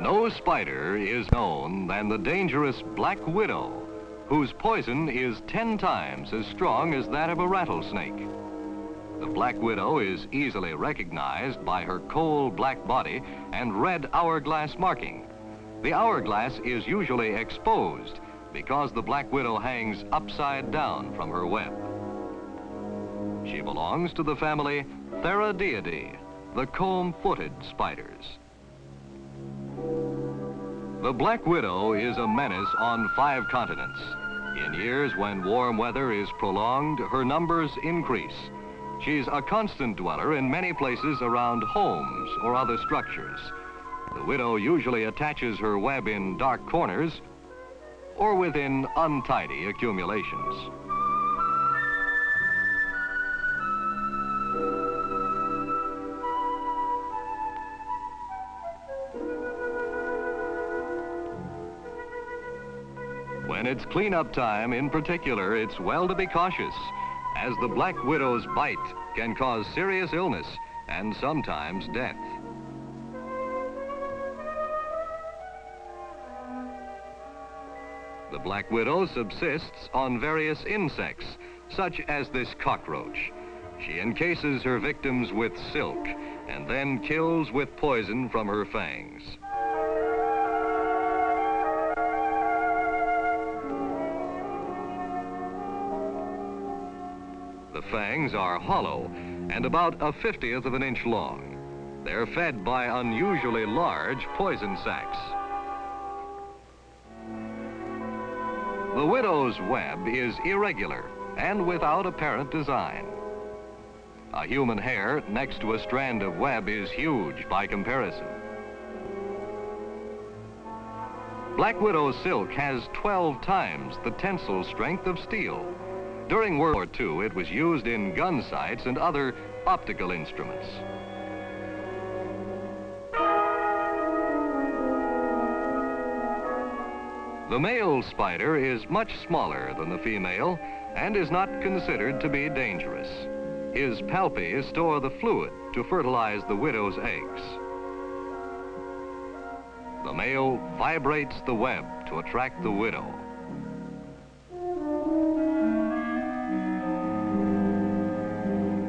No spider is known than the dangerous black widow, whose poison is 10 times as strong as that of a rattlesnake. The black widow is easily recognized by her coal black body and red hourglass marking. The hourglass is usually exposed because the black widow hangs upside down from her web. She belongs to the family Theradiidae, the comb-footed spiders. The black widow is a menace on 5 continents. In years when warm weather is prolonged, her numbers increase. She's a constant dweller in many places around homes or other structures. The widow usually attaches her web in dark corners or within untidy accumulations. When it's cleanup time, in particular, it's well to be cautious, as the black widow's bite can cause serious illness and sometimes death. The black widow subsists on various insects, such as this cockroach. She encases her victims with silk and then kills with poison from her fangs. The fangs are hollow and about a 1/50th of an inch long. They're fed by unusually large poison sacs. The widow's web is irregular and without apparent design. A human hair next to a strand of web is huge by comparison. Black widow silk has 12 times the tensile strength of steel. During World War II, it was used in gun sights and other optical instruments. The male spider is much smaller than the female and is not considered to be dangerous. His palpi store the fluid to fertilize the widow's eggs. The male vibrates the web to attract the widow.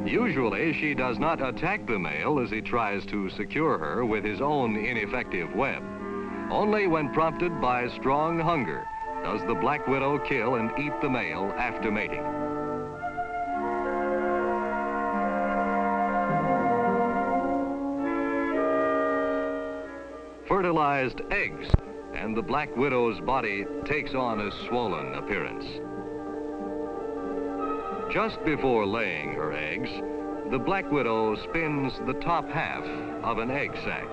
Usually, she does not attack the male as he tries to secure her with his own ineffective web. Only when prompted by strong hunger does the black widow kill and eat the male after mating. Fertilized eggs, and the black widow's body takes on a swollen appearance. Just before laying her eggs, the black widow spins the top half of an egg sac.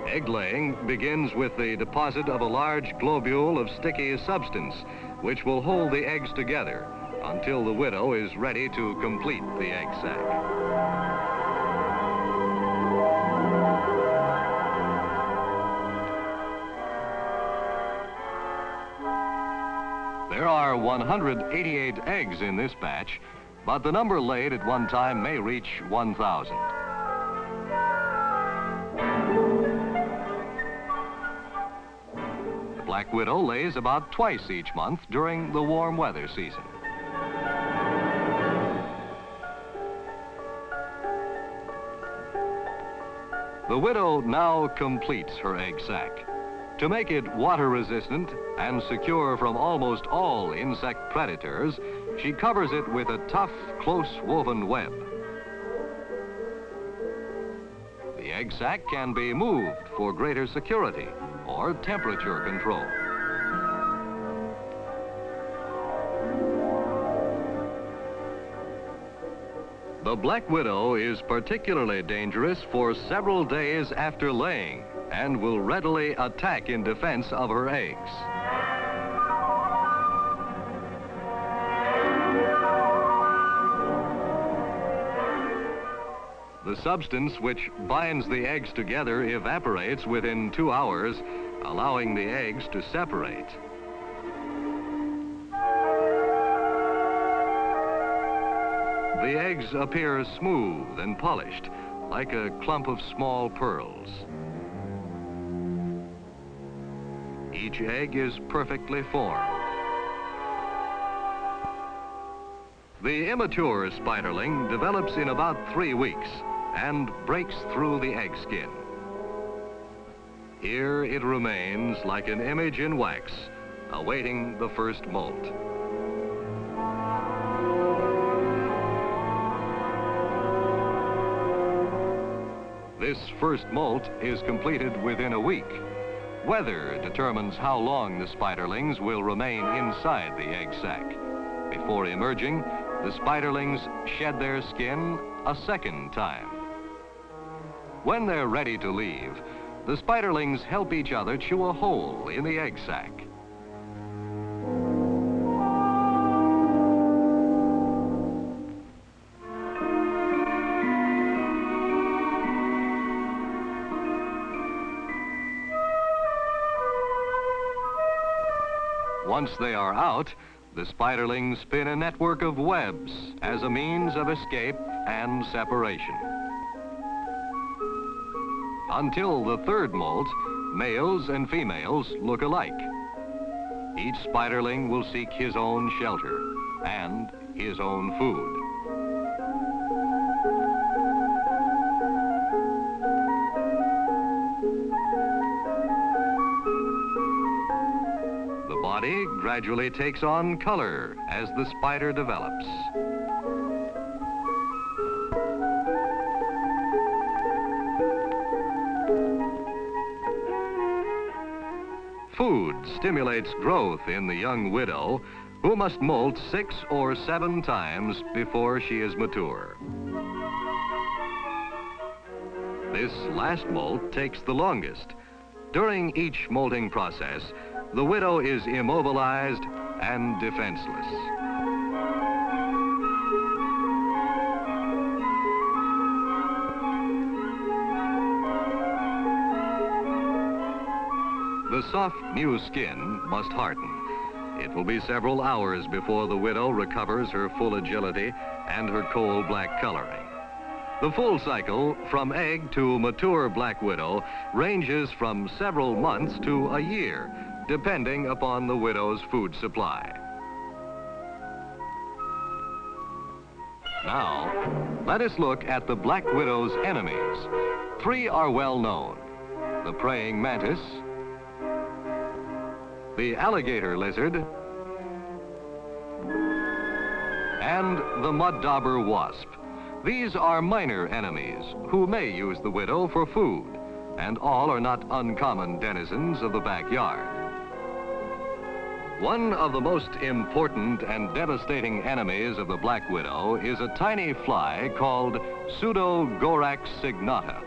Egg laying begins with the deposit of a large globule of sticky substance, which will hold the eggs together until the widow is ready to complete the egg sac. There are 188 eggs in this batch, but the number laid at one time may reach 1,000. The black widow lays about twice each month during the warm weather season. The widow now completes her egg sac. To make it water resistant and secure from almost all insect predators, she covers it with a tough, close woven web. The egg sac can be moved for greater security or temperature control. The black widow is particularly dangerous for several days after laying and will readily attack in defense of her eggs. The substance which binds the eggs together evaporates within 2 hours, allowing the eggs to separate. The eggs appear smooth and polished, like a clump of small pearls. Each egg is perfectly formed. The immature spiderling develops in about 3 weeks and breaks through the egg skin. Here it remains like an image in wax, awaiting the first molt. This first molt is completed within a week. Weather determines how long the spiderlings will remain inside the egg sac. Before emerging, the spiderlings shed their skin a second time. When they're ready to leave, the spiderlings help each other chew a hole in the egg sac. Once they are out, the spiderlings spin a network of webs as a means of escape and separation. Until the third molt, males and females look alike. Each spiderling will seek his own shelter and his own food. The body gradually takes on color as the spider develops. Food stimulates growth in the young widow, who must molt 6 or 7 times before she is mature. This last molt takes the longest. During each molting process, the widow is immobilized and defenseless. The soft new skin must harden. It will be several hours before the widow recovers her full agility and her coal black coloring. The full cycle from egg to mature black widow ranges from several months to a year, depending upon the widow's food supply. Now, let us look at the black widow's enemies. 3 are well known: the praying mantis, the alligator lizard, and the mud dauber wasp. These are minor enemies who may use the widow for food, and all are not uncommon denizens of the backyard. One of the most important and devastating enemies of the black widow is a tiny fly called Pseudogorax signata.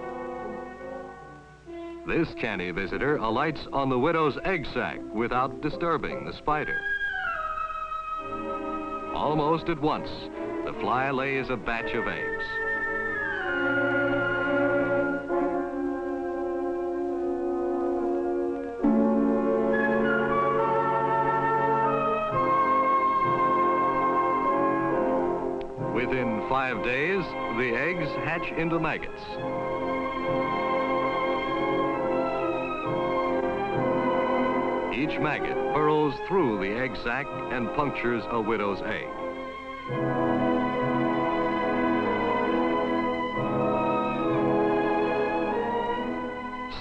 This canny visitor alights on the widow's egg sac without disturbing the spider. Almost at once, the fly lays a batch of eggs. Within 5 days, the eggs hatch into maggots. Each maggot burrows through the egg sac and punctures a widow's egg.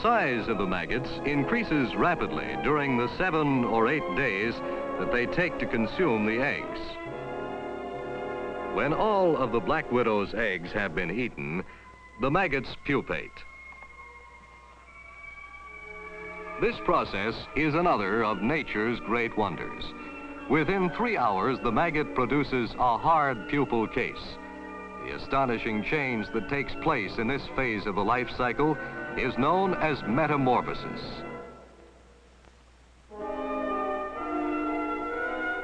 Size of the maggots increases rapidly during the 7 or 8 days that they take to consume the eggs. When all of the black widow's eggs have been eaten, the maggots pupate. This process is another of nature's great wonders. Within 3 hours, the maggot produces a hard pupal case. The astonishing change that takes place in this phase of the life cycle is known as metamorphosis.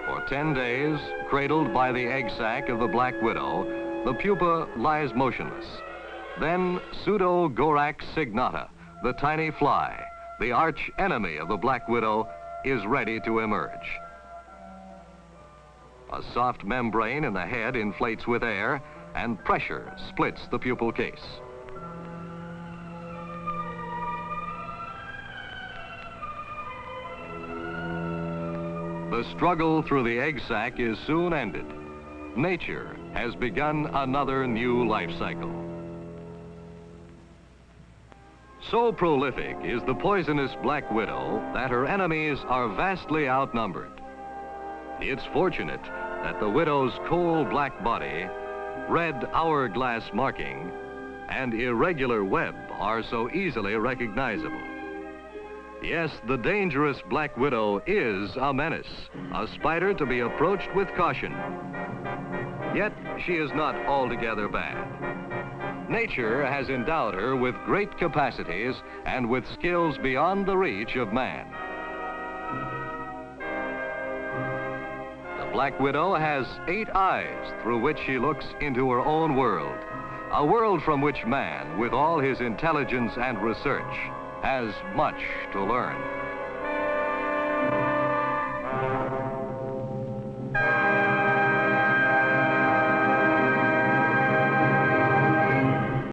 For 10 days, cradled by the egg sac of the black widow, the pupa lies motionless. Then Pseudogorax signata, the tiny fly, the arch enemy of the black widow, is ready to emerge. A soft membrane in the head inflates with air, and pressure splits the pupal case. The struggle through the egg sac is soon ended. Nature has begun another new life cycle. So prolific is the poisonous black widow that her enemies are vastly outnumbered. It's fortunate that the widow's coal black body, red hourglass marking, and irregular web are so easily recognizable. Yes, the dangerous black widow is a menace, a spider to be approached with caution. Yet she is not altogether bad. Nature has endowed her with great capacities and with skills beyond the reach of man. The black widow has 8 eyes through which she looks into her own world, a world from which man, with all his intelligence and research, has much to learn.